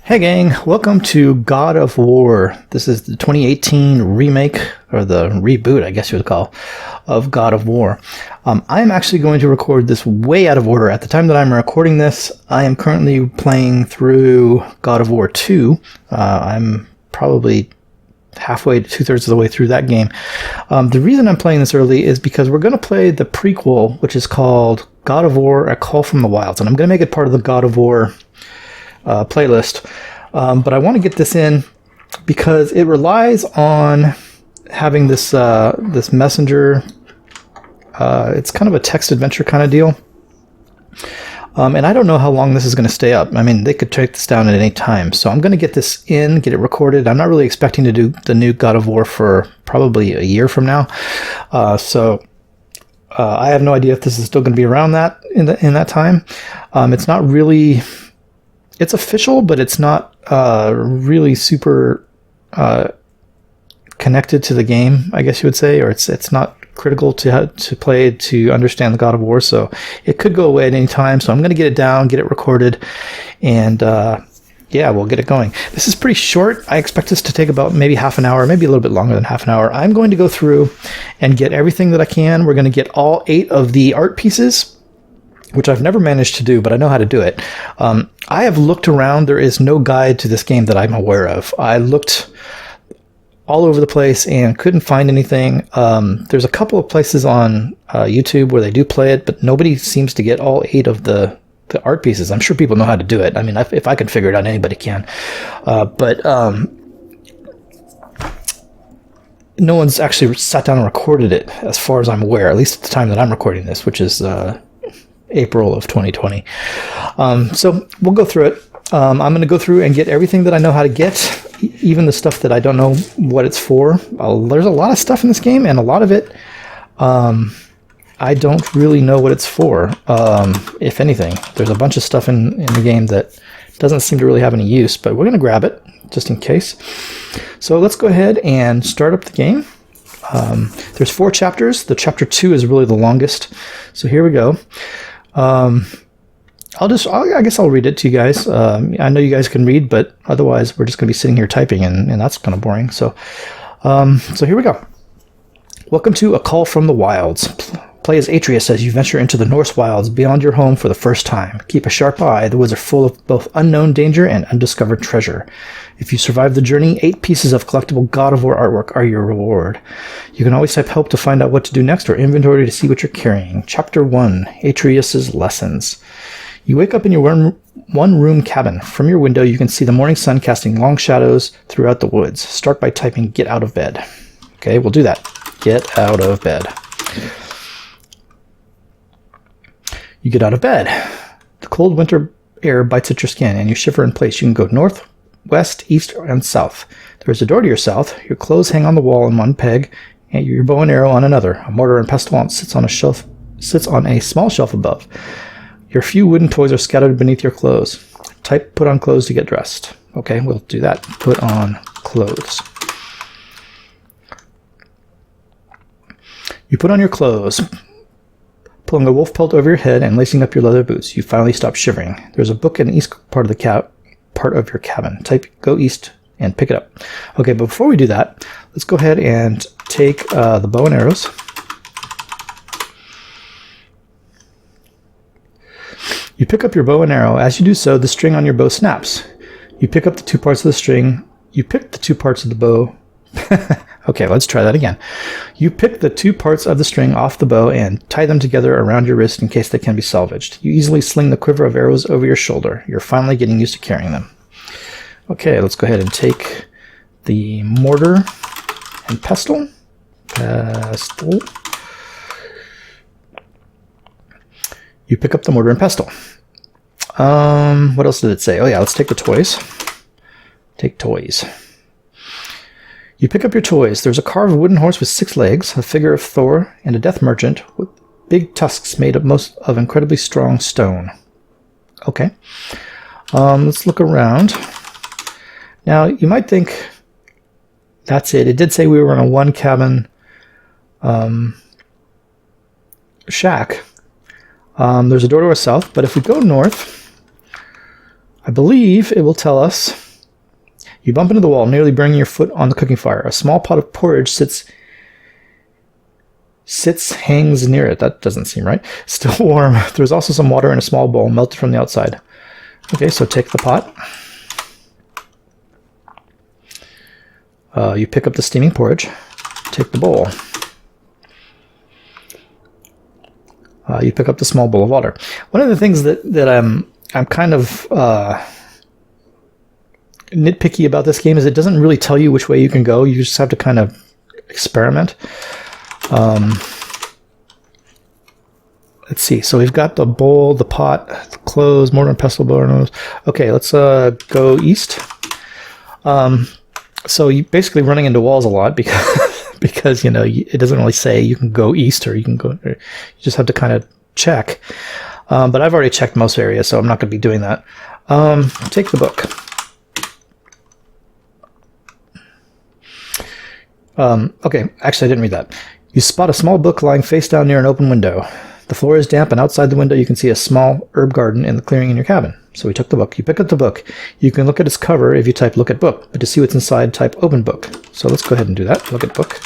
Hey gang, welcome to God of War. This is the 2018 remake, or the reboot, I guess you would call, of God of War. I am actually going to record this way out of order. At the time that I'm recording this, I am currently playing through God of War 2. I'm probably halfway to two-thirds of the way through that game. The reason I'm playing this early is because we're going to play the prequel, which is called God of War: A Call from the Wilds, and I'm going to make it part of the God of War playlist, but I want to get this in because it relies on having this this messenger. It's kind of a text adventure kind of deal, and I don't know how long this is going to stay up. I mean, they could take this down at any time, so I'm going to get this in, get it recorded. I'm not really expecting to do the new God of War for probably a year from now, so I have no idea if this is still going to be around that in that time. It's not really. It's official, but it's not really super connected to the game, I guess you would say, or it's not critical to play to understand the God of War, so it could go away at any time. So I'm going to get it down, get it recorded, and yeah, we'll get it going. This is pretty short. I expect this to take about maybe half an hour, maybe a little bit longer than half an hour. I'm going to go through and get everything that I can. We're going to get all 8 of the art pieces, which I've never managed to do, but I know how to do it. I have looked around. There is no guide to this game that I'm aware of. I looked all over the place and couldn't find anything. There's a couple of places on YouTube where they do play it, but nobody seems to get all 8 of the art pieces. I'm sure people know how to do it. I mean, if I could figure it out, anybody can. But no one's actually sat down and recorded it, as far as I'm aware, at least at the time that I'm recording this, which is April of 2020. So we'll go through it. I'm going to go through and get everything that I know how to get, even the stuff that I don't know what it's for. There's a lot of stuff in this game, and a lot of it I don't really know what it's for, if anything. There's a bunch of stuff in the game that doesn't seem to really have any use, but we're going to grab it just in case. So let's go ahead and start up the game. There's 4 chapters. The chapter 2 is really the longest. So here we go. I guess I'll read it to you guys. I know you guys can read, but otherwise we're just going to be sitting here typing, and that's kind of boring. So here we go. Welcome to A Call from the Wilds. Play as Atreus as you venture into the Norse wilds beyond your home for the first time. Keep a sharp eye. The woods are full of both unknown danger and undiscovered treasure. If you survive the journey, 8 pieces of collectible God of War artwork are your reward. You can always type help to find out what to do next, or inventory to see what you're carrying. Chapter 1, Atreus' Lessons. You wake up in your one-room cabin. From your window, you can see the morning sun casting long shadows throughout the woods. Start by typing "get out of bed." Okay, we'll do that. Get out of bed. You get out of bed. The cold winter air bites at your skin, and you shiver in place. You can go north, west, east, and south. There is a door to your south. Your clothes hang on the wall in one peg, and your bow and arrow on another. A mortar and pestle sits on a small shelf above. Your few wooden toys are scattered beneath your clothes. Type "put on clothes" to get dressed. Okay, we'll do that. Put on clothes. You put on your clothes, pulling a wolf pelt over your head and lacing up your leather boots. You finally stop shivering. There's a book in the east part of your cabin. Type "go east" and pick it up. Okay, but before we do that, let's go ahead and take the bow and arrows. You pick up your bow and arrow. As you do so, the string on your bow snaps. You pick up the 2 parts of the string. You pick the 2 parts of the bow. Okay, let's try that again. You pick the 2 parts of the string off the bow and tie them together around your wrist in case they can be salvaged. You easily sling the quiver of arrows over your shoulder. You're finally getting used to carrying them. Okay, let's go ahead and take the mortar and pestle. You pick up the mortar and pestle. What else did it say? Oh yeah, let's take the toys. Take toys. You pick up your toys. There's a carved wooden horse with 6 legs, a figure of Thor, and a death merchant with big tusks made of incredibly strong stone. Okay. Let's look around. Now, you might think that's it. It did say we were in a 1-cabin shack. There's a door to our south, but if we go north, I believe it will tell us, you bump into the wall, nearly burning your foot on the cooking fire. A small pot of porridge hangs near it. That doesn't seem right. Still warm. There's also some water in a small bowl, melted from the outside. Okay, so take the pot. You pick up the steaming porridge. Take the bowl. You pick up the small bowl of water. One of the things that I'm kind of nitpicky about this game is it doesn't really tell you which way you can go. You just have to kind of experiment. Let's see. So we've got the bowl, the pot, the clothes, mortar and pestle, bow and nose. Okay, let's go east. So you basically running into walls a lot because you know it doesn't really say you can go east or you can go. You just have to kind of check. But I've already checked most areas, so I'm not going to be doing that. Take the book. Okay, actually I didn't read that. You spot a small book lying face down near an open window. The floor is damp, and outside the window you can see a small herb garden in the clearing in your cabin. So we took the book. You pick up the book. You can look at its cover if you type look at book, but to see what's inside, type open book. So let's go ahead and do that. Look at book.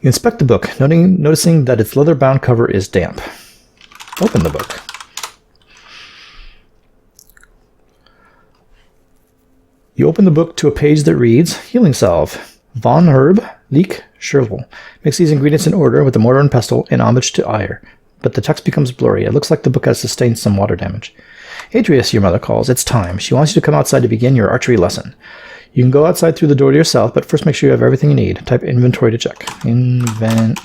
You inspect the book, noticing that its leather-bound cover is damp. Open the book. You open the book to a page that reads, Healing Salve, Von Herb, Leek, Chervil. Mix these ingredients in order with the mortar and pestle in homage to Ire. But the text becomes blurry. It looks like the book has sustained some water damage. Adrius, your mother calls. It's time. She wants you to come outside to begin your archery lesson. You can go outside through the door to your south, but first make sure you have everything you need. Type inventory to check. Inventory.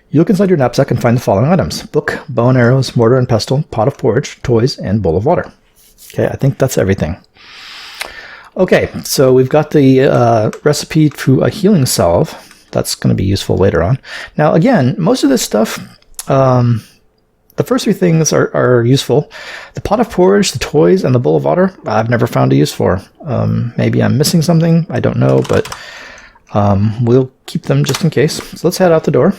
You look inside your knapsack and find the following items. Book, bow and arrows, mortar and pestle, pot of porridge, toys, and bowl of water. Okay, I think that's everything. Okay, so we've got the recipe to a healing salve. That's going to be useful later on. Now, again, most of this stuff, the first three things are useful. The pot of porridge, the toys, and the bowl of water, I've never found a use for. Maybe I'm missing something. I don't know, but we'll keep them just in case. So let's head out the door.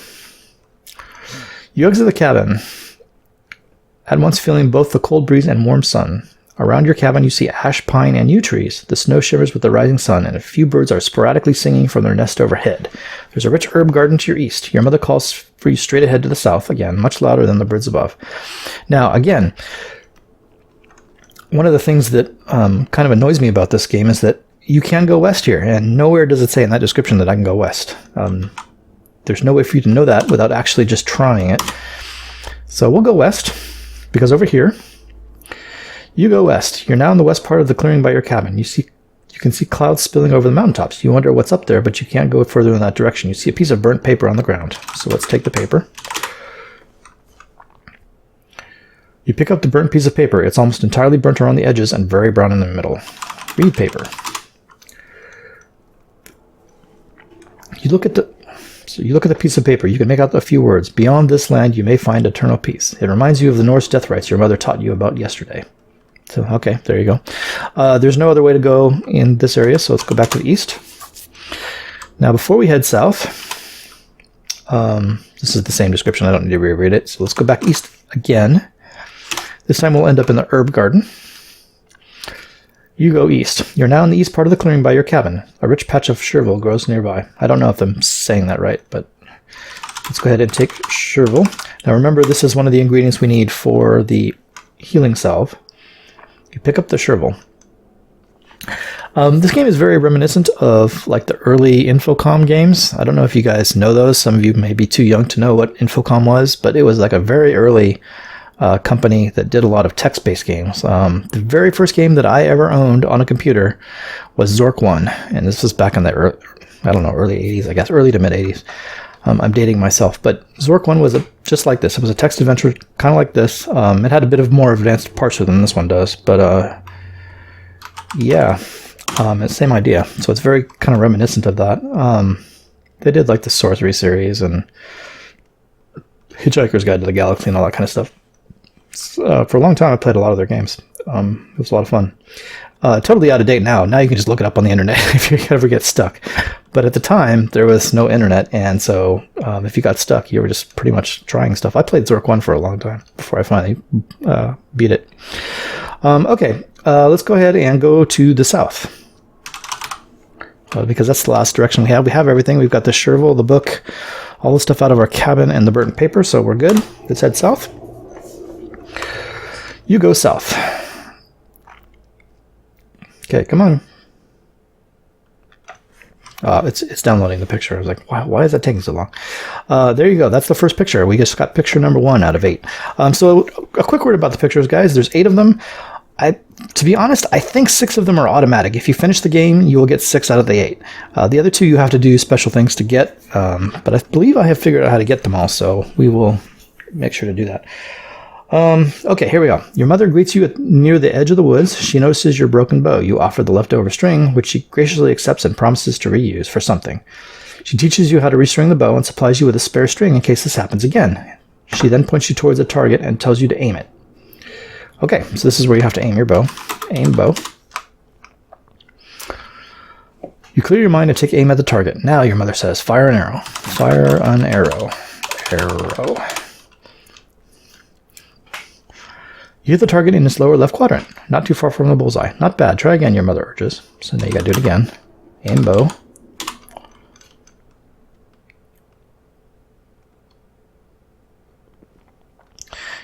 You exit the cabin, at once feeling both the cold breeze and warm sun. Around your cabin you see ash, pine, and yew trees. The snow shivers with the rising sun, and a few birds are sporadically singing from their nest overhead. There's a rich herb garden to your east. Your mother calls for you straight ahead to the south, again, much louder than the birds above. Now, again, one of the things that kind of annoys me about this game is that you can go west here, and nowhere does it say in that description that I can go west. There's no way for you to know that without actually just trying it. So we'll go west, because over here, you go west. You're now in the west part of the clearing by your cabin. You can see clouds spilling over the mountaintops. You wonder what's up there, but you can't go further in that direction. You see a piece of burnt paper on the ground. So let's take the paper. You pick up the burnt piece of paper. It's almost entirely burnt around the edges and very brown in the middle. Read paper. You look at the piece of paper. You can make out a few words. Beyond this land, you may find eternal peace. It reminds you of the Norse death rites your mother taught you about yesterday. So, okay, there you go. There's no other way to go in this area, so let's go back to the east. Now, before we head south, this is the same description. I don't need to reread it. So let's go back east again. This time we'll end up in the herb garden. You go east. You're now in the east part of the clearing by your cabin. A rich patch of chervil grows nearby. I don't know if I'm saying that right, but let's go ahead and take chervil. Now remember, this is one of the ingredients we need for the healing salve. You pick up the chervil. This game is very reminiscent of like the early Infocom games. I don't know if you guys know those. Some of you may be too young to know what Infocom was, but it was like a very early company that did a lot of text-based games. The very first game that I ever owned on a computer was Zork 1, and this was back in the early 80s, I guess, early to mid-80s. I'm dating myself, but Zork 1 was just like this. It was a text adventure, kind of like this. It had a bit of more advanced parts than this one does, but yeah, it's same idea. So it's very kind of reminiscent of that. They did like the Sorcery series and Hitchhiker's Guide to the Galaxy and all that kind of stuff. For a long time, I played a lot of their games. It was a lot of fun. Totally out of date now. Now you can just look it up on the internet if you ever get stuck. But at the time, there was no internet, and so if you got stuck, you were just pretty much trying stuff. I played Zork 1 for a long time before I finally beat it. Okay, let's go ahead and go to the south. Because that's the last direction we have. We have everything. We've got the Sherville, the book, all the stuff out of our cabin, and the burnt paper, so we're good. Let's head south. You go south. Okay, come on. It's downloading the picture. I was like, why is that taking so long? There you go. That's the first picture. We just got picture number 1 out of 8. So a quick word about the pictures, guys. There's 8 of them. To be honest, I think 6 of them are automatic. If you finish the game, you will get 6 out of the 8. The other 2 you have to do special things to get, but I believe I have figured out how to get them all, so we will make sure to do that. Okay, here we go. Your mother greets you near the edge of the woods. She notices your broken bow. You offer the leftover string, which she graciously accepts and promises to reuse for something. She teaches you how to restring the bow and supplies you with a spare string in case this happens again. She then points you towards a target and tells you to aim it. Okay, so this is where you have to aim your bow. Aim bow. You clear your mind and take aim at the target. Now, your mother says, fire an arrow. Fire an arrow. Arrow. You hit the target in its lower left quadrant, not too far from the bullseye. Not bad. Try again, your mother urges. So now you gotta do it again. Aim bow.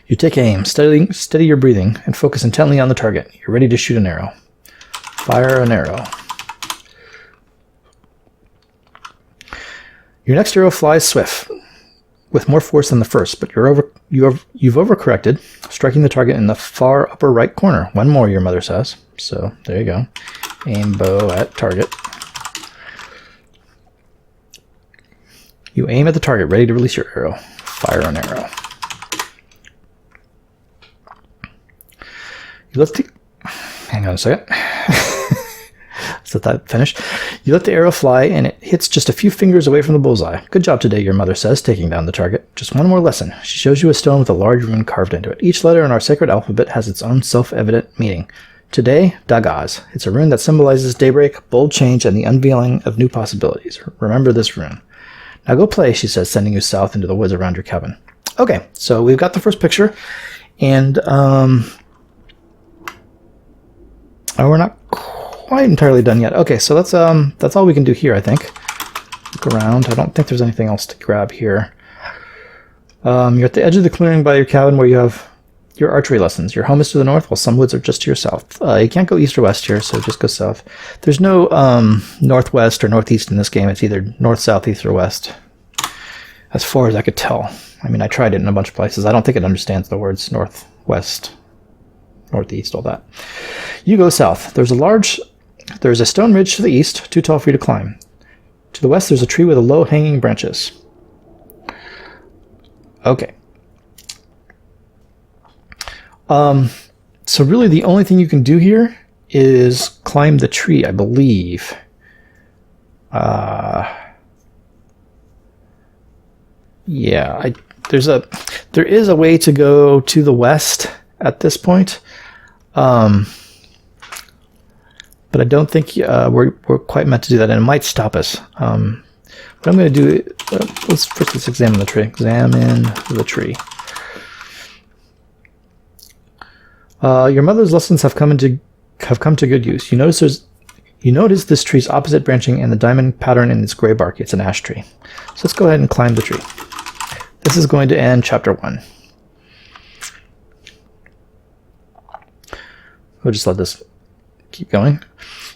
You take aim, steady your breathing, and focus intently on the target. You're ready to shoot an arrow. Fire an arrow. Your next arrow flies swift, with more force than the first, but you've overcorrected, striking the target in the far upper right corner. One more, your mother says. So there you go. Aim bow at target. You aim at the target, ready to release your arrow. Fire an arrow. Hang on a second. Let's let that finish. You let the arrow fly, and it hits just a few fingers away from the bullseye. Good job today, your mother says, taking down the target. Just one more lesson. She shows you a stone with a large rune carved into it. Each letter in our sacred alphabet has its own self-evident meaning. Today, Dagaz. It's a rune that symbolizes daybreak, bold change, and the unveiling of new possibilities. Remember this rune. Now go play, she says, sending you south into the woods around your cabin. Okay, so we've got the first picture, and we're not quite entirely done yet. Okay, so that's all we can do here, I think. Look around. I don't think there's anything else to grab here. You're at the edge of the clearing by your cabin where you have your archery lessons. Your home is to the north, while some woods are just to your south. You can't go east or west here, so just go south. There's no northwest or northeast in this game. It's either north, south, east, or west, as far as I could tell. I mean, I tried it in a bunch of places. I don't think it understands the words north, west, northeast, all that. You go south. There's a stone ridge to the east, too tall for you to climb. To the west, there's a tree with low hanging branches. Okay. So really the only thing you can do here is climb the tree, I believe. Yeah, there is a way to go to the west at this point. But I don't think we're quite meant to do that, and it might stop us. What I'm going to do, let's examine the tree. Examine the tree. Your mother's lessons have come to good use. You notice this tree's opposite branching and the diamond pattern in its gray bark. It's an ash tree. So let's go ahead and climb the tree. This is going to end chapter 1. We'll just let this keep going.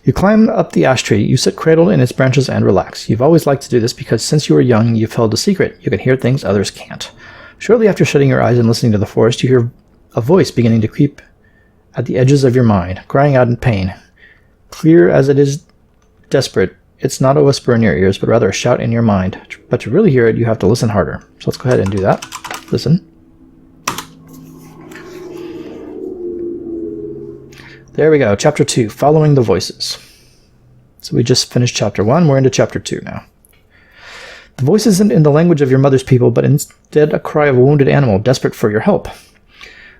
You climb up the ash tree. You sit cradled in its branches and relax. You've always liked to do this because since you were young, you've held a secret. You can hear things others can't. Shortly after shutting your eyes and listening to the forest, you hear a voice beginning to creep at the edges of your mind, crying out in pain. Clear as it is desperate, it's not a whisper in your ears, but rather a shout in your mind. But to really hear it, you have to listen harder. So let's go ahead and do that. Listen. There we go. Chapter 2, Following the Voices. So we just finished chapter 1. We're into chapter 2 now. The voice isn't in the language of your mother's people, but instead a cry of a wounded animal, desperate for your help.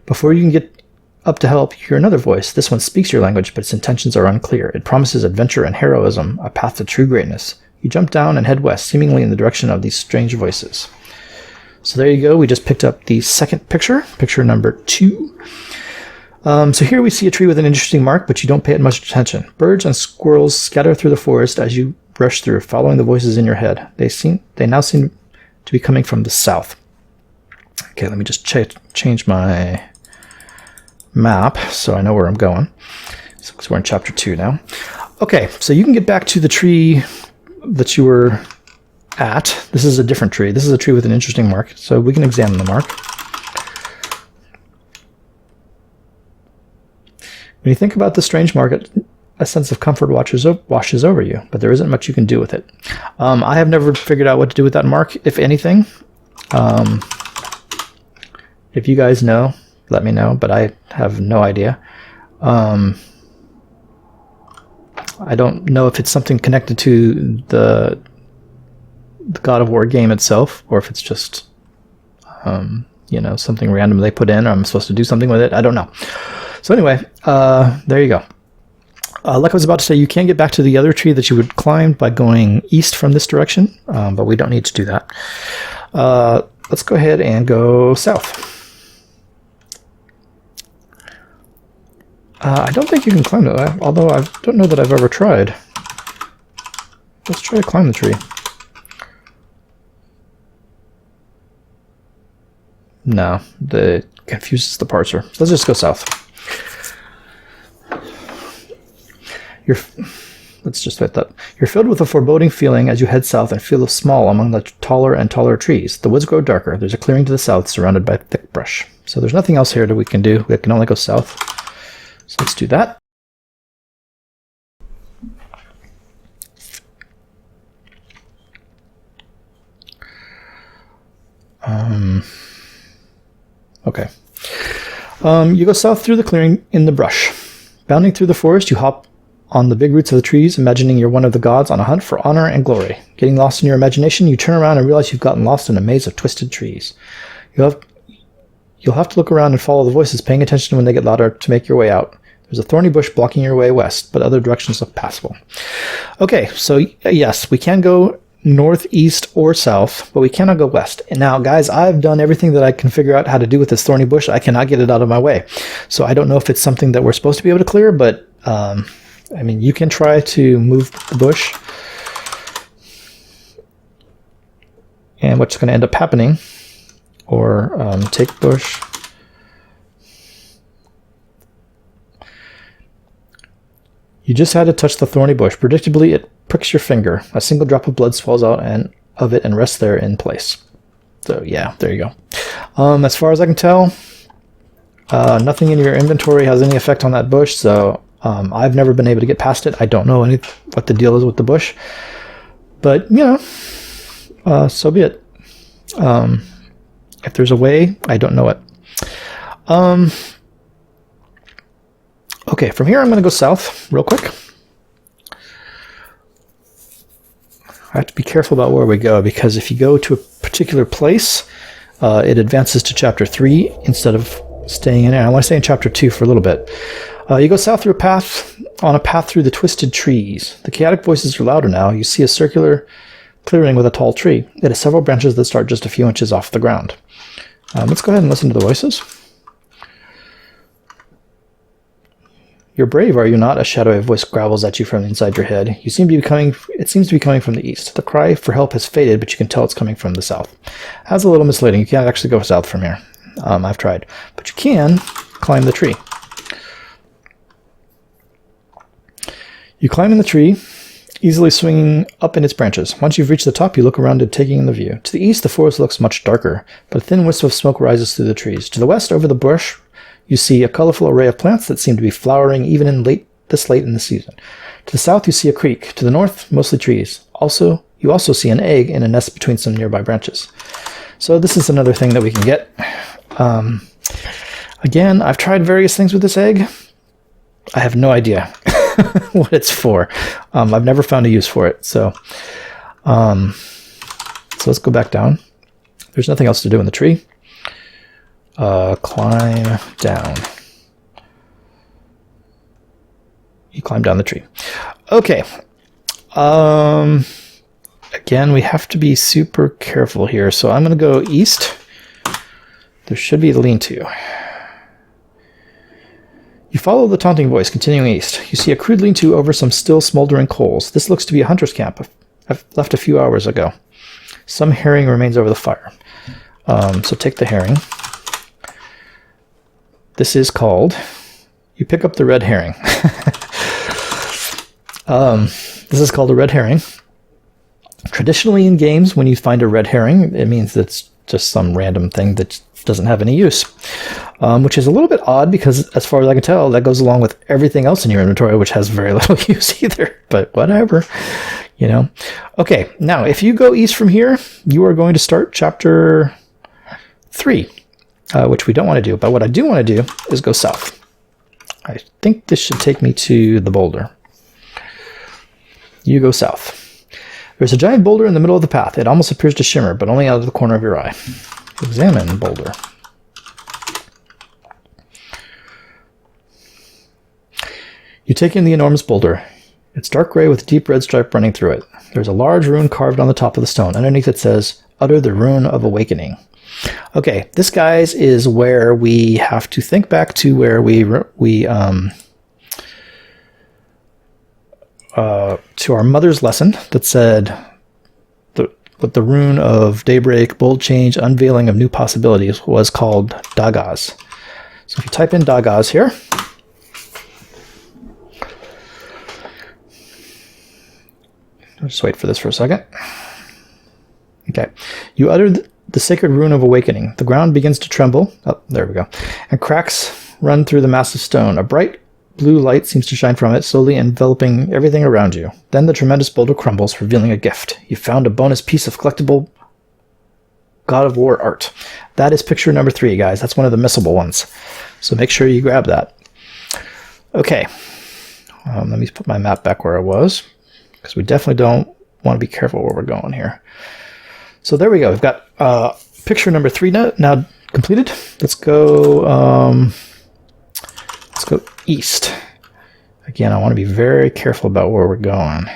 Before you can get up to help, you hear another voice. This one speaks your language, but its intentions are unclear. It promises adventure and heroism, a path to true greatness. You jump down and head west, seemingly in the direction of these strange voices. So there you go. We just picked up the second picture, picture number 2. So here we see a tree with an interesting mark, but you don't pay it much attention. Birds and squirrels scatter through the forest as you rush through, following the voices in your head. They now seem to be coming from the south. Okay, let me just change my map so I know where I'm going. Because we're in chapter 2 now. Okay, so you can get back to the tree that you were at. This is a different tree. This is a tree with an interesting mark, so we can examine the mark. When you think about the strange mark, a sense of comfort washes over you, but there isn't much you can do with it. I have never figured out what to do with that mark, if anything. If you guys know, let me know, but I have no idea. I don't know if it's something connected to the God of War game itself, or if it's just, something random they put in, or I'm supposed to do something with it. I don't know. So anyway, there you go. Like I was about to say, you can get back to the other tree that you would climb by going east from this direction, but we don't need to do that. Let's go ahead and go south. I don't think you can climb it, although I don't know that I've ever tried. Let's try to climb the tree. No, it confuses the parser. Let's just go south. Let's just hit that. You're filled with a foreboding feeling as you head south and feel small among the taller and taller trees. The woods grow darker. There's a clearing to the south surrounded by thick brush. So there's nothing else here that we can do. We can only go south. So let's do that. Okay. You go south through the clearing in the brush. Bounding through the forest, you hop on the big roots of the trees, imagining you're one of the gods on a hunt for honor and glory. Getting lost in your imagination, you turn around and realize you've gotten lost in a maze of twisted trees. You'll have to look around and follow the voices, paying attention when they get louder to make your way out. There's a thorny bush blocking your way west, but other directions look passable. Okay, so yes, we can go north, east, or south, but we cannot go west. And now, guys, I've done everything that I can figure out how to do with this thorny bush. I cannot get it out of my way. So I don't know if it's something that we're supposed to be able to clear, but you can try to move the bush. And what's going to end up happening, or take bush. You just had to touch the thorny bush. Predictably, it pricks your finger. A single drop of blood swells out of it and rests there in place. So yeah, there you go. As far as I can tell, nothing in your inventory has any effect on that bush, so I've never been able to get past it. I don't know what the deal is with the bush. But, so be it. If there's a way, I don't know it. Okay, from here I'm going to go south real quick. I have to be careful about where we go, because if you go to a particular place, it advances to chapter 3 instead of staying in there. I want to stay in chapter 2 for a little bit. You go south through on a path through the twisted trees. The chaotic voices are louder now. You see a circular clearing with a tall tree. It has several branches that start just a few inches off the ground. Let's go ahead and listen to the voices. You're brave, are you not? A shadowy voice growls at you from inside your head. It seems to be coming from the east. The cry for help has faded, but you can tell it's coming from the south. That's a little misleading. You can't actually go south from here. I've tried. But you can climb the tree. You climb in the tree, easily swinging up in its branches. Once you've reached the top, you look around and taking in the view. To the east, the forest looks much darker, but a thin wisp of smoke rises through the trees. To the west, over the bush, you see a colorful array of plants that seem to be flowering even this late in the season. To the south, you see a creek. To the north, mostly trees. You also see an egg in a nest between some nearby branches. So this is another thing that we can get. Again, I've tried various things with this egg. I have no idea what it's for. I've never found a use for it. So let's go back down. There's nothing else to do in the tree. Climb down. You climb down the tree. Okay. again, we have to be super careful here. So I'm going to go east. There should be the lean-to. You follow the taunting voice, continuing east. You see a crude lean-to over some still smoldering coals. This looks to be a hunter's camp. I've left a few hours ago. Some herring remains over the fire. So take the herring. This is called... You pick up the red herring. This is called a red herring. Traditionally in games, when you find a red herring, it means it's just some random thing that doesn't have any use. Which is a little bit odd because, as far as I can tell, that goes along with everything else in your inventory, which has very little use either. But whatever, you know. Okay, now if you go east from here, you are going to start chapter 3, which we don't want to do. But what I do want to do is go south. I think this should take me to the boulder. You go south. There's a giant boulder in the middle of the path. It almost appears to shimmer, but only out of the corner of your eye. Examine boulder. You take in the enormous boulder. It's dark gray with a deep red stripe running through it. There's a large rune carved on the top of the stone. Underneath it says, "Utter the rune of awakening." Okay, this, guys, is where we have to think back to where to our mother's lesson that said what the rune of daybreak, bold change, unveiling of new possibilities was called Dagaz. So if you type in Dagaz here, I'll just wait for this for a second. Okay, you utter the sacred rune of awakening. The ground begins to tremble. Oh, there we go. And cracks run through the massive stone. A bright blue light seems to shine from it, slowly enveloping everything around you. Then the tremendous boulder crumbles, revealing a gift. You found a bonus piece of collectible God of War art. That is picture number 3, guys. That's one of the missable ones. So make sure you grab that. Okay. Let me put my map back where I was, because we definitely don't want to be careful where we're going here. So there we go. We've got picture number 3 now completed. Let's go east. Again, I want to be very careful about where we're going.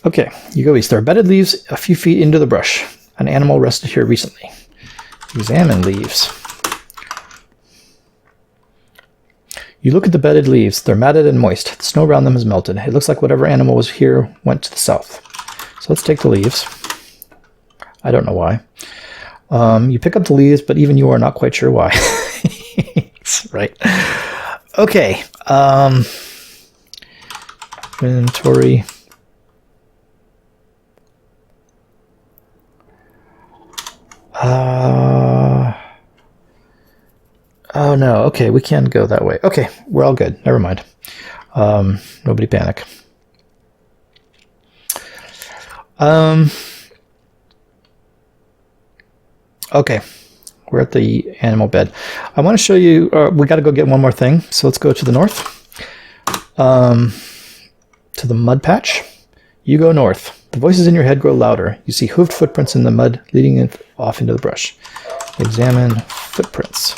Okay, you go east. There are bedded leaves a few feet into the brush. An animal rested here recently. Examine leaves. You look at the bedded leaves. They're matted and moist. The snow around them has melted. It looks like whatever animal was here went to the south. So let's take the leaves. I don't know why. You pick up the leaves, but even you are not quite sure why. Right. Okay. Inventory. Oh no, okay, we can't go that way. Okay, we're all good. Never mind. Nobody panic. Okay, we're at the animal bed. I want to show you, we got to go get one more thing. So let's go to the north, to the mud patch. You go north. The voices in your head grow louder. You see hooved footprints in the mud leading off into the brush. Examine footprints.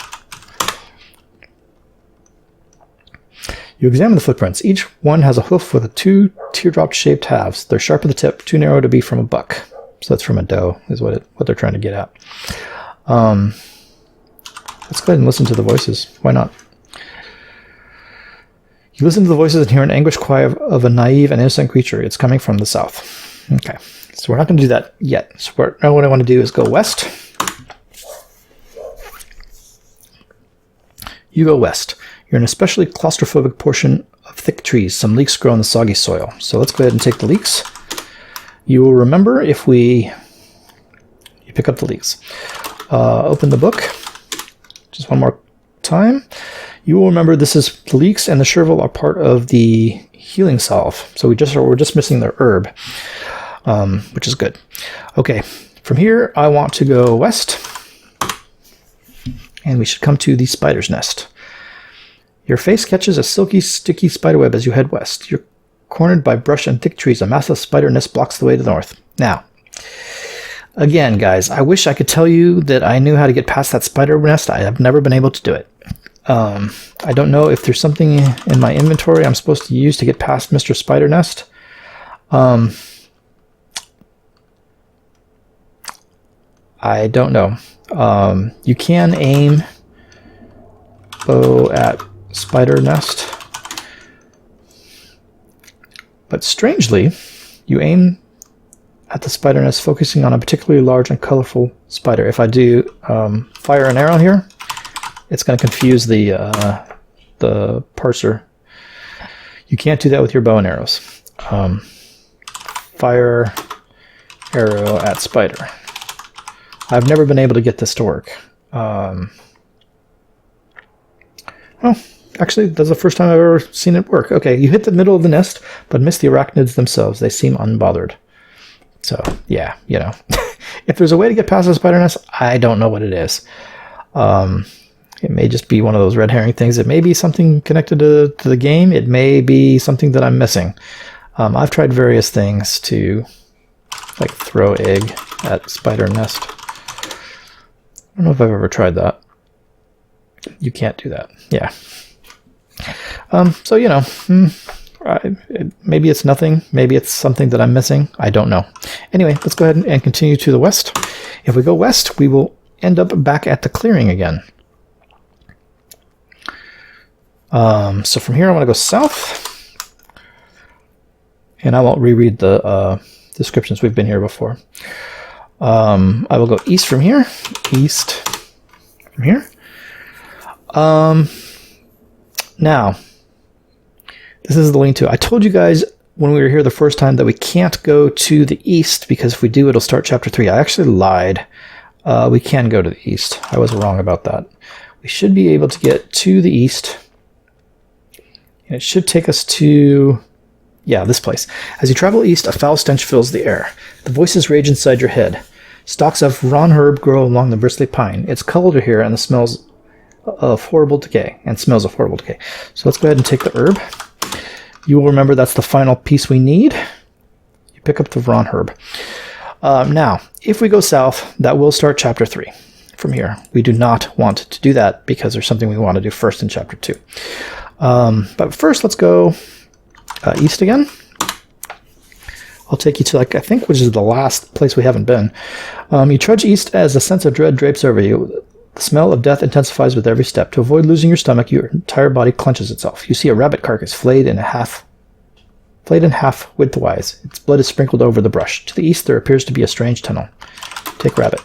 You examine the footprints. Each one has a hoof with 2 teardrop-shaped halves. They're sharp at the tip, too narrow to be from a buck. So that's from a doe, is what they're trying to get at. Let's go ahead and listen to the voices. Why not? You listen to the voices and hear an anguished cry of a naive and innocent creature. It's coming from the south. Okay, so we're not going to do that yet. So now what I want to do is go west. You go west. You're in an especially claustrophobic portion of thick trees. Some leeks grow in the soggy soil. So let's go ahead and take the leeks. You will remember if you pick up the leeks. Open the book. Just one more time. You will remember this is the leeks and the chervil are part of the healing salve. So we're just missing the herb, which is good. Okay, from here I want to go west, and we should come to the spider's nest. Your face catches a silky, sticky spiderweb as you head west. You're cornered by brush and thick trees. A massive spider nest blocks the way to the north. Now, again, guys, I wish I could tell you that I knew how to get past that spider nest. I have never been able to do it. I don't know if there's something in my inventory I'm supposed to use to get past Mr. Spider Nest. I don't know. You can aim bow at Spider Nest, but strangely, you aim at the spider nest focusing on a particularly large and colorful spider. If I do fire an arrow here, it's going to confuse the parser. You can't do that with your bow and arrows. Fire arrow at spider. I've never been able to get this to work. Oh, actually, that's the first time I've ever seen it work. Okay, you hit the middle of the nest, but miss the arachnids themselves. They seem unbothered. So, yeah, you know. If there's a way to get past the spider nest, I don't know what it is. It may just be one of those red herring things. It may be something connected to the game. It may be something that I'm missing. I've tried various things to, like, throw egg at spider nest. I don't know if I've ever tried that. You can't do that. Yeah. So, you know, maybe it's nothing. Maybe it's something that I'm missing. I don't know. Anyway, let's go ahead and continue to the west. If we go west, we will end up back at the clearing again. So from here, I want to go south. And I won't reread the descriptions. We've been here before. I will go east from here. East from here. Now, this is the lean-to. I told you guys when we were here the first time that we can't go to the east because if we do, it'll start chapter 3. I actually lied. We can go to the east. I was wrong about that. We should be able to get to the east. And it should take us to, yeah, this place. As you travel east, a foul stench fills the air. The voices rage inside your head. Stalks of ron herb grow along the bristly pine. It's colder here and smells of horrible decay. So let's go ahead and take the herb. You will remember that's the final piece we need. You pick up the ron herb. Now, if we go south, that will start chapter 3 from here. We do not want to do that because there's something we want to do first in chapter 2. But first, let's go east again. I'll take you to, like, I think, which is the last place we haven't been. You trudge east as a sense of dread drapes over you. The smell of death intensifies with every step. To avoid losing your stomach, your entire body clenches itself. You see a rabbit carcass flayed in half widthwise. Its blood is sprinkled over the brush. To the east, there appears to be a strange tunnel. Take rabbit.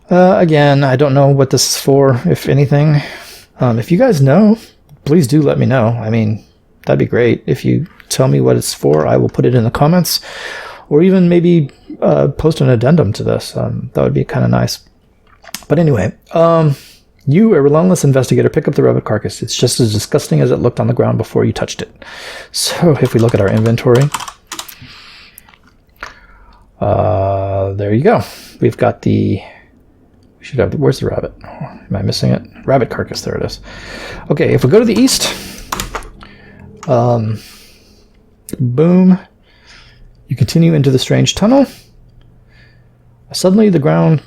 Again, I don't know what this is for, if anything. If you guys know, please do let me know. I mean, that'd be great. If you tell me what it's for, I will put it in the comments. Or even maybe post an addendum to this. That would be kind of nice. But anyway, you, a relentless investigator, pick up the rabbit carcass. It's just as disgusting as it looked on the ground before you touched it. So if we look at our inventory, there you go. We've got the, we should have, where's the rabbit? Am I missing it? Rabbit carcass, there it is. Okay, if we go to the east, boom, you continue into the strange tunnel. Suddenly the ground,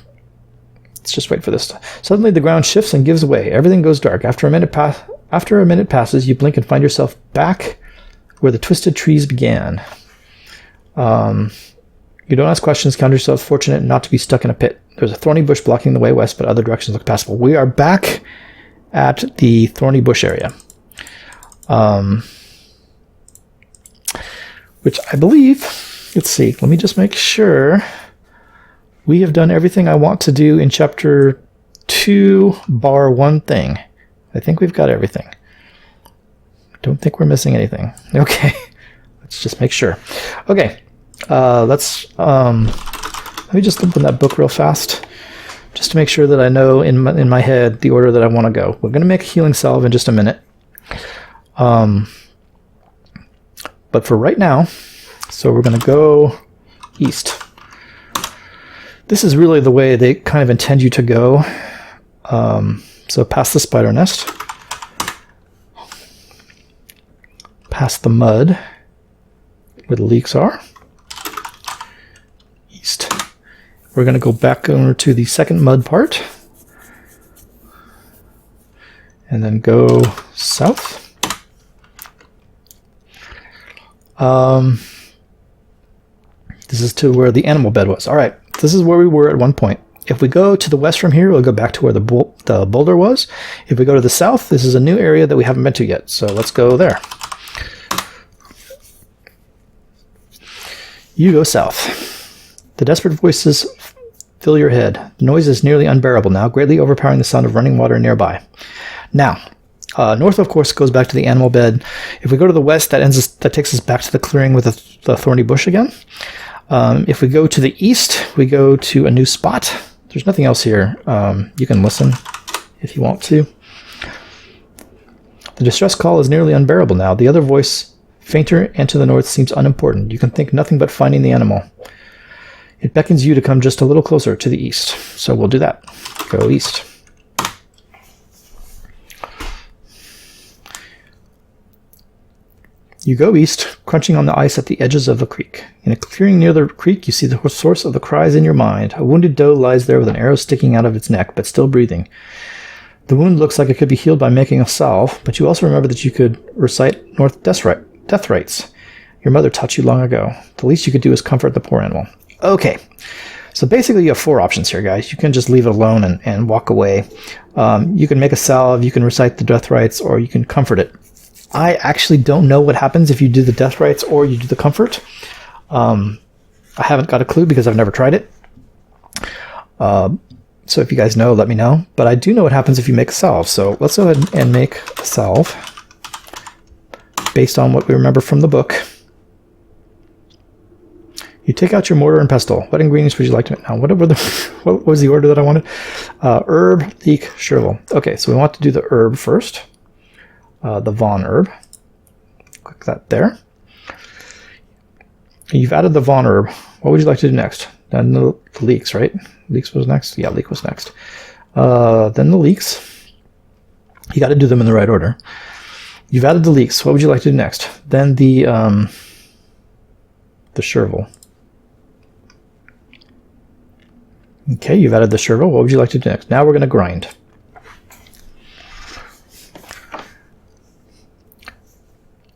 let's just wait for this. Suddenly the ground shifts and gives way. Everything goes dark. After a minute passes, you blink and find yourself back where the twisted trees began. You don't ask questions, count yourself fortunate not to be stuck in a pit. There's a thorny bush blocking the way west, but other directions look passable. We are back at the thorny bush area. Which I believe, let's see, let me just make sure. We have done everything I want to do in chapter 2, bar one thing. I think we've got everything. Don't think we're missing anything. Okay, let's just make sure. Okay, let me just open that book real fast, just to make sure that I know in my head the order that I want to go. We're going to make a healing salve in just a minute. But for right now, so we're going to go east. This is really the way they kind of intend you to go. So past the spider nest, past the mud where the leaks are, east. We're going to go back over to the second mud part. and then go south. This is to where the animal bed was. All right, this is where we were at one point. If we go to the west from here, we'll go back to where the boulder was. If we go to the south, this is a new area that we haven't been to yet. So let's go there. You go south. The desperate voices fill your head. The noise is nearly unbearable now, greatly overpowering the sound of running water nearby. Now, north, of course, goes back to the animal bed. If we go to the west, that takes us back to the clearing with the thorny bush again. If we go to the east, we go to a new spot. There's nothing else here. You can listen if you want to. The distress call is nearly unbearable now. The other voice, fainter and to the north, seems unimportant. You can think nothing but finding the animal. It beckons you to come just a little closer to the east. So we'll do that. Go east. You go east, crunching on the ice at the edges of a creek. In a clearing near the creek, you see the source of the cries in your mind. A wounded doe lies there with an arrow sticking out of its neck, but still breathing. The wound looks like it could be healed by making a salve, but you also remember that you could recite North death rites. Your mother taught you long ago. The least you could do is comfort the poor animal. Okay, so basically you have 4 options here, guys. You can just leave it alone and walk away. You can make a salve, you can recite the death rites, or you can comfort it. I actually don't know what happens if you do the death rites or you do the comfort. I haven't got a clue because I've never tried it. So if you guys know, let me know. But I do know what happens if you make a salve. So let's go ahead and make a salve based on what we remember from the book. You take out your mortar and pestle. What ingredients would you like to... Now, what was the order that I wanted? Herb, leek, chervil. Okay, so we want to do the herb first. The Von herb. Click that there. You've added the Von herb. What would you like to do next? Then the leeks, right? Leeks was next? Yeah, leek was next. Then the leeks. You got to do them in the right order. You've added the leeks. What would you like to do next? Then the chervil. Okay, you've added the chervil. What would you like to do next? Now we're going to grind.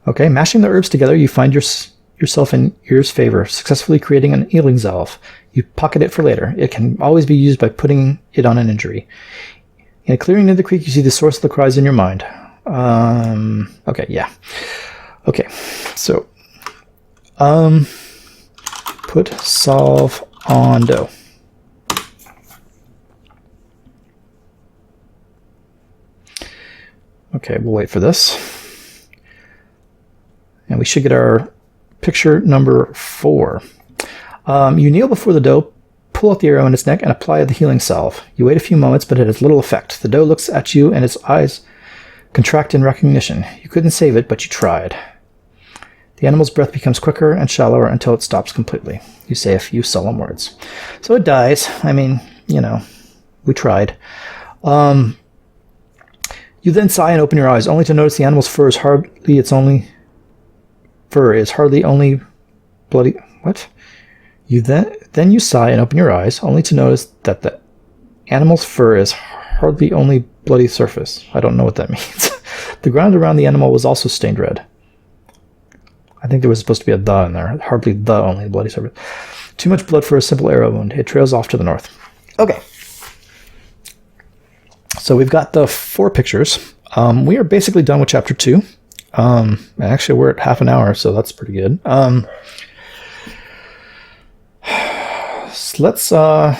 Okay, mashing the herbs together, you find yourself in Ear's favor, successfully creating an healing salve. You pocket it for later. It can always be used by putting it on an injury. In a clearing near the creek, you see the source of the cries in your mind. Okay, yeah. Okay, so, put salve on dough. Okay, we'll wait for this. And we should get our picture number 4. You kneel before the dough, pull out the arrow in its neck, and apply the healing salve. You wait a few moments, but it has little effect. The dough looks at you, and its eyes contract in recognition. You couldn't save it, but you tried. The animal's breath becomes quicker and shallower until it stops completely. You say a few solemn words. So it dies. I mean, you know, we tried. You then sigh and open your eyes, only to notice the animal's fur is hardly only bloody... What? You then you sigh and open your eyes, only to notice that the animal's fur is hardly only bloody surface. I don't know what that means. The ground around the animal was also stained red. I think there was supposed to be a "the" in there. Hardly the only bloody surface. Too much blood for a simple arrow wound. It trails off to the north. Okay. So we've got the 4 pictures. We are basically done with chapter 2. Actually, we're at half an hour, so that's pretty good. So let's, I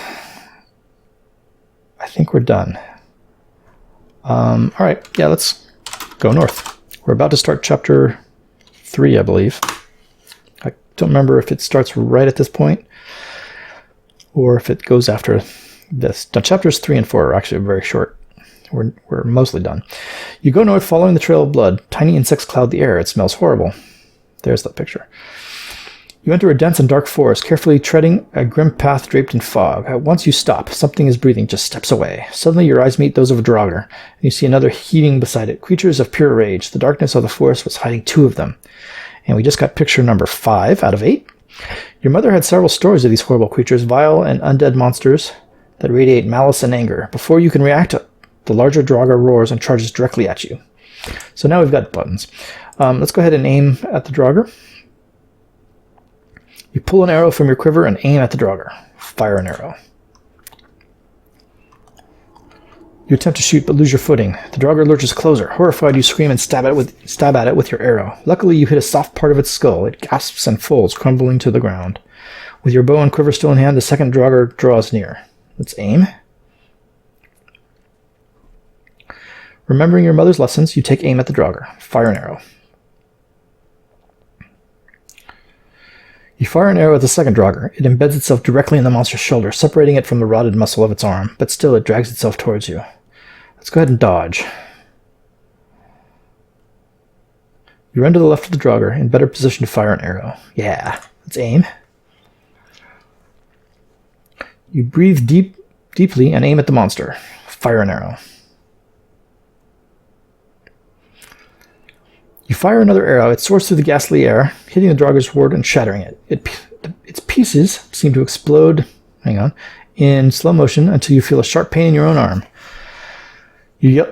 think we're done. All right, yeah, let's go north. We're about to start chapter 3, I believe. I don't remember if it starts right at this point or if it goes after this. Now, chapters 3 and 4 are actually very short. We're mostly done. You go north following the trail of blood. Tiny insects cloud the air. It smells horrible. There's that picture. You enter a dense and dark forest, carefully treading a grim path draped in fog. At once you stop. Something is breathing just steps away. Suddenly your eyes meet those of a Draugr, and you see another heaving beside it. Creatures of pure rage. The darkness of the forest was hiding 2 of them. And we just got picture number 5 out of 8. Your mother had several stories of these horrible creatures, vile and undead monsters that radiate malice and anger. Before you can react, The larger Draugr roars and charges directly at you. So now we've got buttons. Let's go ahead and aim at the Draugr. You pull an arrow from your quiver and aim at the Draugr. Fire an arrow. You attempt to shoot but lose your footing. The Draugr lurches closer. Horrified, you scream and stab at it with your arrow. Luckily, you hit a soft part of its skull. It gasps and folds, crumbling to the ground. With your bow and quiver still in hand, the second Draugr draws near. Let's aim. Remembering your mother's lessons, you take aim at the Draugr. Fire an arrow. You fire an arrow at the second Draugr. It embeds itself directly in the monster's shoulder, separating it from the rotted muscle of its arm, but still it drags itself towards you. Let's go ahead and dodge. You run to the left of the Draugr, in better position to fire an arrow. Yeah, let's aim. You breathe deeply and aim at the monster. Fire an arrow. You fire another arrow. It soars through the ghastly air, hitting the Draugr's hoard and shattering it. Its pieces seem to explode, in slow motion until you feel a sharp pain in your own arm. You yell...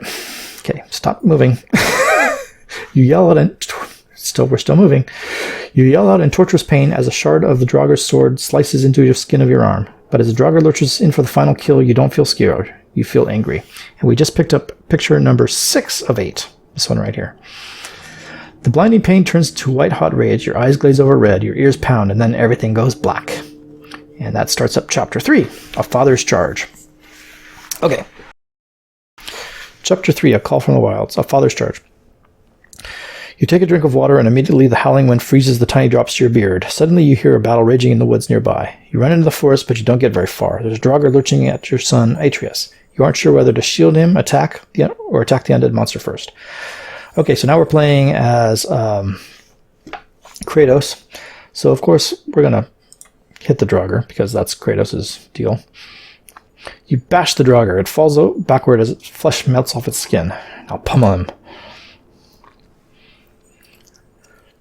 Okay, stop moving. You yell out and... we're still moving. You yell out in torturous pain as a shard of the Draugr's sword slices into your skin of your arm. But as the Draugr lurches in for the final kill, you don't feel scared. You feel angry. And we just picked up picture number 6 of 8. This one right here. The blinding pain turns to white-hot rage, your eyes glaze over red, your ears pound, and then everything goes black. And that starts up Chapter 3, A Father's Charge. Okay. Chapter 3, A Call from the Wilds, A Father's Charge. You take a drink of water, and immediately the howling wind freezes the tiny drops to your beard. Suddenly you hear a battle raging in the woods nearby. You run into the forest, but you don't get very far. There's a Draugr lurching at your son, Atreus. You aren't sure whether to shield him, attack the undead monster first. Okay, so now we're playing as Kratos. So, of course, we're going to hit the Draugr, because that's Kratos' deal. You bash the Draugr. It falls backward as its flesh melts off its skin. Now pummel him.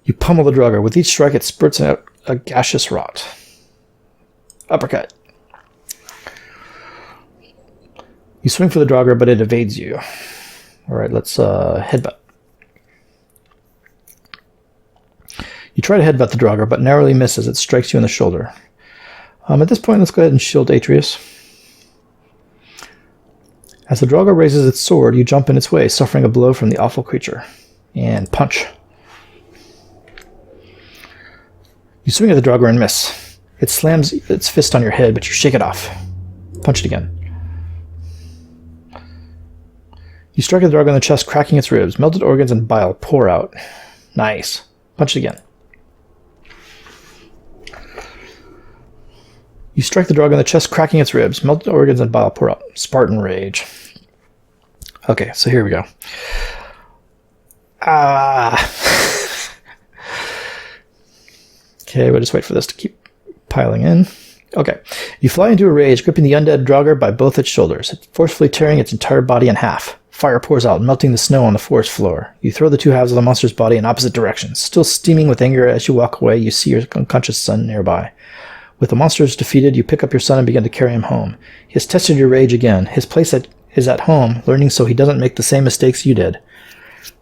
You pummel the Draugr. With each strike, it spurts out a gaseous rot. Uppercut. You swing for the Draugr, but it evades you. All right, let's headbutt. You try to headbutt the Draugr, but narrowly miss as it strikes you in the shoulder. At this point, let's go ahead and shield Atreus. As the Draugr raises its sword, you jump in its way, suffering a blow from the awful creature. And punch. You swing at the Draugr and miss. It slams its fist on your head, but you shake it off. Punch it again. You strike at the Draugr in the chest, cracking its ribs. Melted organs and bile pour out. Nice. Punch it again. You strike the Draugr in the chest, cracking its ribs. Melted organs and bile pour out. Spartan rage. Okay, so here we go. Okay, we'll just wait for this to keep piling in. Okay. You fly into a rage, gripping the undead Draugr by both its shoulders, forcefully tearing its entire body in half. Fire pours out, melting the snow on the forest floor. You throw the two halves of the monster's body in opposite directions. Still steaming with anger as you walk away, you see your unconscious son nearby. With the monsters defeated, you pick up your son and begin to carry him home. He has tested your rage again. His place is at home, learning so he doesn't make the same mistakes you did.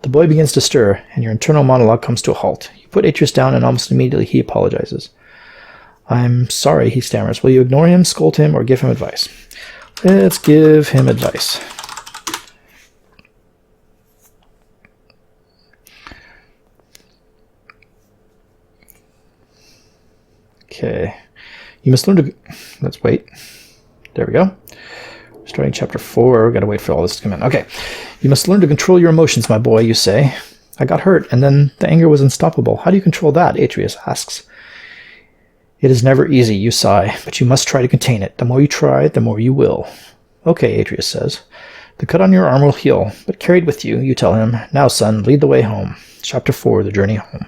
The boy begins to stir, and your internal monologue comes to a halt. You put Atreus down, and almost immediately he apologizes. I'm sorry, he stammers. Will you ignore him, scold him, or give him advice? Let's give him advice. Okay. You must learn to... Let's wait. There we go. Starting chapter 4. We've got to wait for all this to come in. Okay. You must learn to control your emotions, my boy, you say. I got hurt, and then the anger was unstoppable. How do you control that? Atreus asks. It is never easy, you sigh, but you must try to contain it. The more you try, the more you will. Okay, Atreus says. The cut on your arm will heal, but carried with you, you tell him. Now, son, lead the way home. Chapter 4, The Journey Home.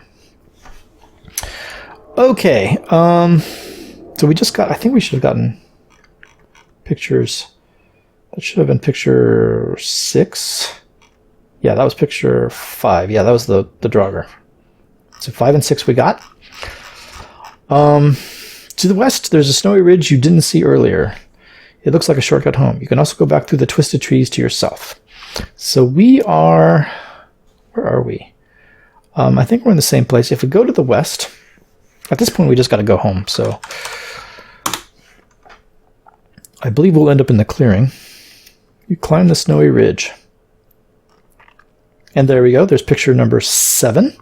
Okay, so we just got, I think we should have gotten pictures. That should have been picture 6. Yeah, that was picture 5. Yeah, that was the Draugr. So 5 and 6 we got. To the west, there's a snowy ridge you didn't see earlier. It looks like a shortcut home. You can also go back through the twisted trees to your south. So we are... Where are we? I think we're in the same place. If we go to the west, at this point we just got to go home. So I believe we'll end up in the clearing. You climb the snowy ridge. And there we go. There's picture number 7.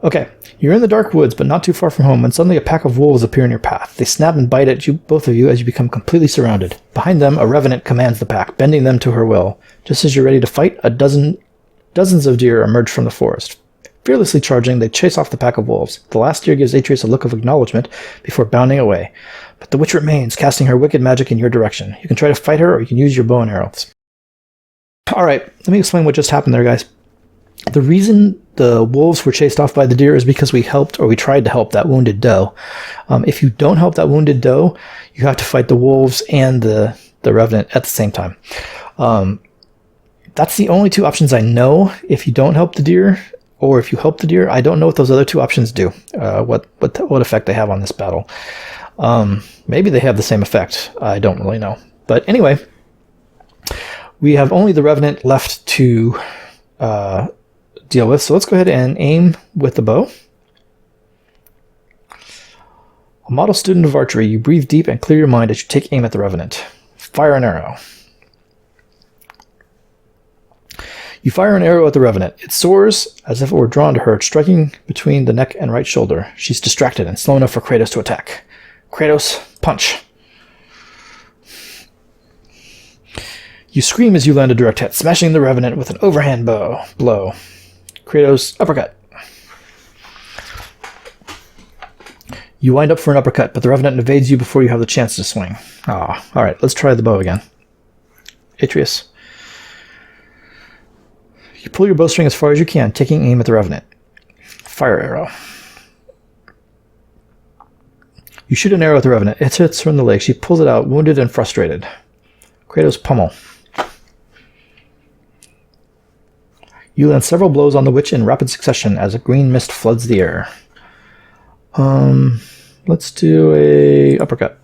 Okay. You're in the dark woods, but not too far from home, when suddenly a pack of wolves appear in your path. They snap and bite at you, both of you, as you become completely surrounded. Behind them, a revenant commands the pack, bending them to her will. Just as you're ready to fight, dozens of deer emerge from the forest. Fearlessly charging, they chase off the pack of wolves. The last deer gives Atreus a look of acknowledgement before bounding away. But the witch remains, casting her wicked magic in your direction. You can try to fight her, or you can use your bow and arrows. Alright, let me explain what just happened there, guys. The reason the wolves were chased off by the deer is because we helped, or we tried to help, that wounded doe. If you don't help that wounded doe, you have to fight the wolves and the revenant at the same time. That's the only 2 options I know. If you don't help the deer, or if you help the deer, I don't know what those other 2 options do, what effect they have on this battle. Maybe they have the same effect. I don't really know. But anyway, we have only the revenant left to deal with. So let's go ahead and aim with the bow. A model student of archery, you breathe deep and clear your mind as you take aim at the revenant. Fire an arrow. You fire an arrow at the revenant. It soars as if it were drawn to her, striking between the neck and right shoulder. She's distracted and slow enough for Kratos to attack. Kratos, punch. You scream as you land a direct hit, smashing the revenant with an overhand blow. Kratos, uppercut. You wind up for an uppercut, but the revenant evades you before you have the chance to swing. Alright, let's try the bow again. Atreus. You pull your bowstring as far as you can, taking aim at the revenant. Fire arrow. You shoot an arrow at the revenant. It hits her in the leg. She pulls it out, wounded and frustrated. Kratos, pummel. You land several blows on the witch in rapid succession as a green mist floods the air. Let's do a uppercut.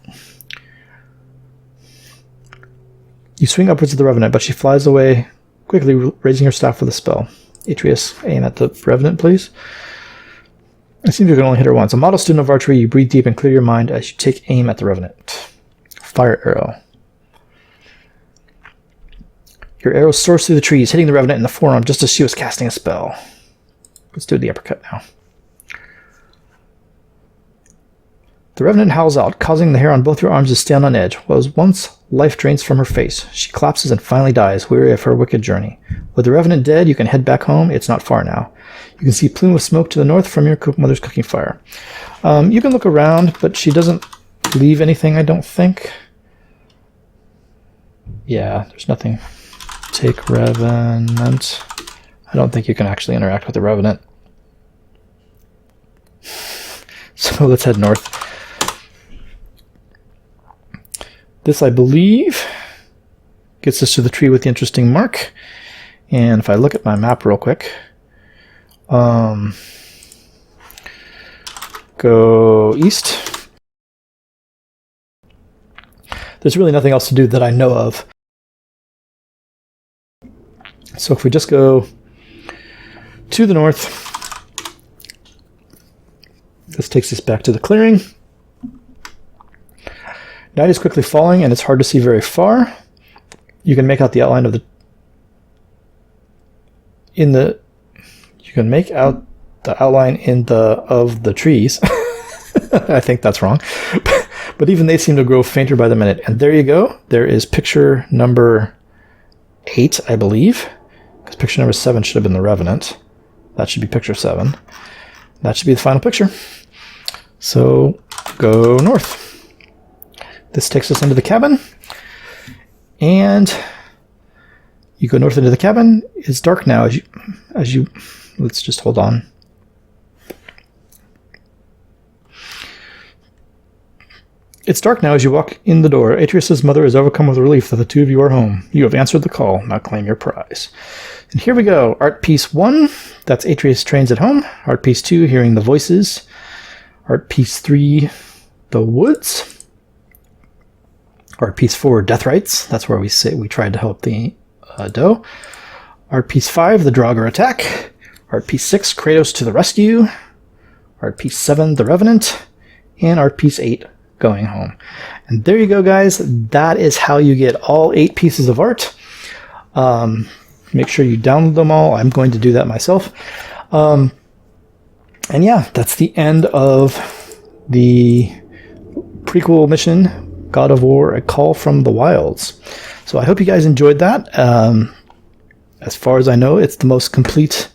You swing upwards at the revenant, but she flies away, quickly raising her staff for the spell. Atreus, aim at the revenant, please. It seems you can only hit her once. A model student of archery, you breathe deep and clear your mind as you take aim at the revenant. Fire arrow. Your arrow soars through the trees, hitting the revenant in the forearm just as she was casting a spell. Let's do the uppercut now. The revenant howls out, causing the hair on both your arms to stand on edge. What was once life drains from her face. She collapses and finally dies, weary of her wicked journey. With the revenant dead, you can head back home. It's not far now. You can see a plume of smoke to the north from your mother's cooking fire. You can look around, but she doesn't leave anything, I don't think. Yeah, there's nothing. Take revenant. I don't think you can actually interact with the revenant. So let's head north. This, I believe, gets us to the tree with the interesting mark. And if I look at my map real quick, go east. There's really nothing else to do that I know of. So if we just go to the north, this takes us back to the clearing. Night is quickly falling and it's hard to see very far. You can make out the outline of the of the trees. I think that's wrong. But even they seem to grow fainter by the minute. And there you go. There is picture number 8, I believe. Because picture number 7 should have been the Revenant. That should be picture 7. That should be the final picture. So go north. This takes us into the cabin. And you go north into the cabin. It's dark now as you let's just hold on. It's dark now as you walk in the door. Atreus' mother is overcome with relief that the two of you are home. You have answered the call. Now claim your prize. And here we go. Art piece 1. That's Atreus trains at home. Art piece 2, hearing the voices. Art piece 3, the Woods. Art piece 4, Death Rites. That's where we tried to help the doe. Art piece 5, the Draugr attack. Art piece 6, Kratos to the rescue. Art piece 7, the Revenant. And art piece 8, Going Home. And there you go, guys. That is how you get all 8 pieces of art. Make sure you download them all. I'm going to do that myself. And yeah, that's the end of the prequel mission, God of War, A Call from the Wilds. So I hope you guys enjoyed that. As far as I know, it's the most complete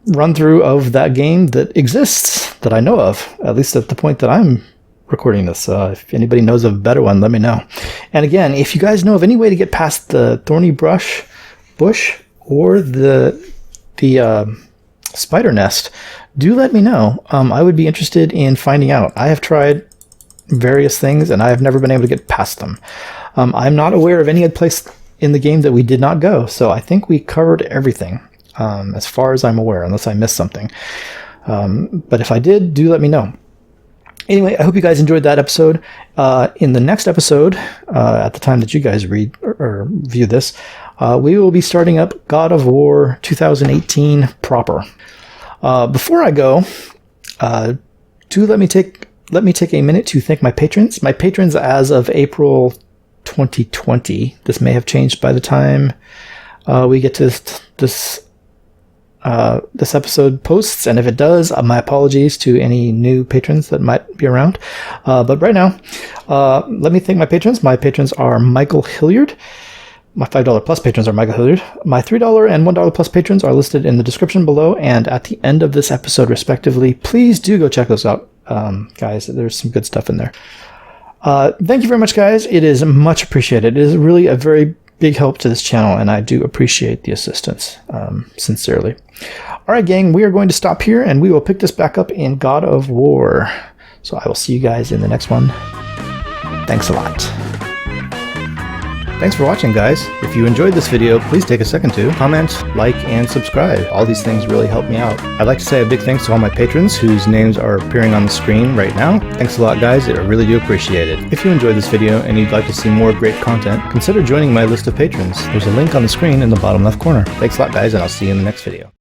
run-through of that game that exists that I know of, at least at the point that I'm recording this. If anybody knows of a better one, let me know. And again, if you guys know of any way to get past the thorny bush or the spider nest, do let me know. I would be interested in finding out. I have tried various things and I have never been able to get past them. I'm not aware of any other place in the game that we did not go, so I think we covered everything as far as I'm aware, unless I missed something. But if I did, do let me know. Anyway, I hope you guys enjoyed that episode. In the next episode, at the time that you guys read or view this, we will be starting up God of War 2018 proper. Before I go, let me take a minute to thank my patrons. My patrons as of April 2020. This may have changed by the time we get to this episode posts, and if it does, my apologies to any new patrons that might be around. But right now, let me thank my patrons. My patrons are Michael Hilliard. My $5 plus patrons are Michael Hilliard. My $3 and $1 plus patrons are listed in the description below and at the end of this episode, respectively. Please do go check those out, guys. There's some good stuff in there. Thank you very much, guys. It is much appreciated. It is really a very big help to this channel, and I do appreciate the assistance, sincerely. All right, gang, we are going to stop here, and we will pick this back up in God of War. So I will see you guys in the next one. Thanks a lot. Thanks for watching, guys. If you enjoyed this video, please take a second to comment, like, and subscribe. All these things really help me out. I'd like to say a big thanks to all my patrons whose names are appearing on the screen right now. Thanks a lot, guys. I really do appreciate it. If you enjoyed this video and you'd like to see more great content, consider joining my list of patrons. There's a link on the screen in the bottom left corner. Thanks a lot, guys, and I'll see you in the next video.